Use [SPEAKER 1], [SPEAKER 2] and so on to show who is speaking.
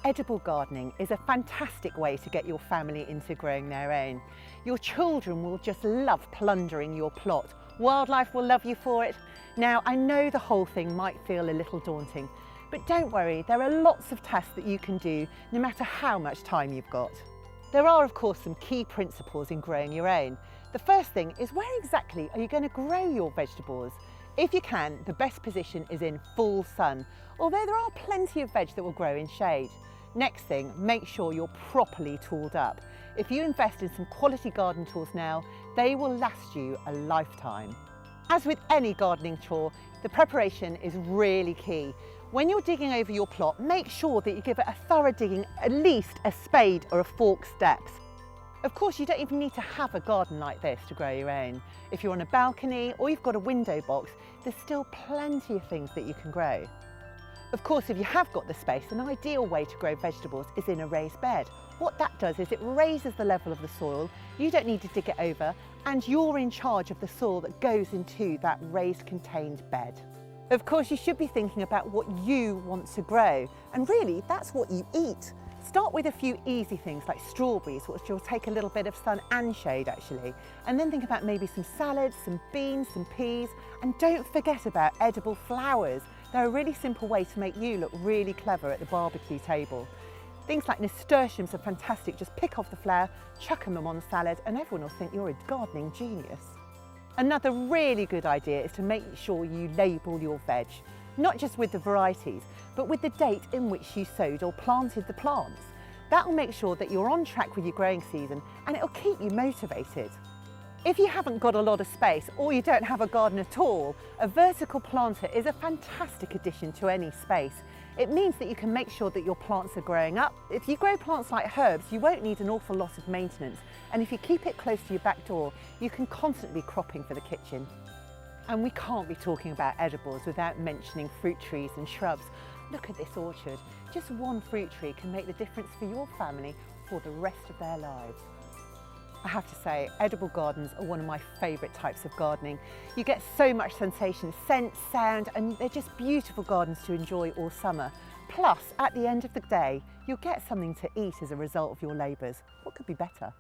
[SPEAKER 1] Edible gardening is a fantastic way to get your family into growing their own. Your children will just love plundering your plot. Wildlife will love you for it. Now, I know the whole thing might feel a little daunting, but don't worry, there are lots of tasks that you can do no matter how much time you've got. There are, of course, some key principles in growing your own. The first thing is, where exactly are you going to grow your vegetables? If you can, the best position is in full sun, although there are plenty of veg that will grow in shade. Next thing, make sure you're properly tooled up. If you invest in some quality garden tools now, they will last you a lifetime. As with any gardening chore, the preparation is really key. When you're digging over your plot, make sure that you give it a thorough digging, at least a spade or a fork steps. Of course, you don't even need to have a garden like this to grow your own. If you're on a balcony or you've got a window box, there's still plenty of things that you can grow. Of course, if you have got the space, an ideal way to grow vegetables is in a raised bed. What that does is it raises the level of the soil, you don't need to dig it over, and you're in charge of the soil that goes into that raised contained bed. Of course, you should be thinking about what you want to grow, and really that's what you eat. Start with a few easy things like strawberries, which will take a little bit of sun and shade actually, and then think about maybe some salads, some beans, some peas, and don't forget about edible flowers. They're a really simple way to make you look really clever at the barbecue table. Things like nasturtiums are fantastic. Just pick off the flower, chuck them on salad, and everyone will think you're a gardening genius. Another really good idea is to make sure you label your veg, not just with the varieties, but with the date in which you sowed or planted the plants. That will make sure that you're on track with your growing season, and it'll keep you motivated. If you haven't got a lot of space or you don't have a garden at all, a vertical planter is a fantastic addition to any space. It means that you can make sure that your plants are growing up. If you grow plants like herbs, you won't need an awful lot of maintenance. And if you keep it close to your back door, you can constantly be cropping for the kitchen. And we can't be talking about edibles without mentioning fruit trees and shrubs. Look at this orchard. Just one fruit tree can make the difference for your family for the rest of their lives. I have to say, edible gardens are one of my favourite types of gardening. You get so much sensation, scent, sound, and they're just beautiful gardens to enjoy all summer. Plus, at the end of the day, you'll get something to eat as a result of your labours. What could be better?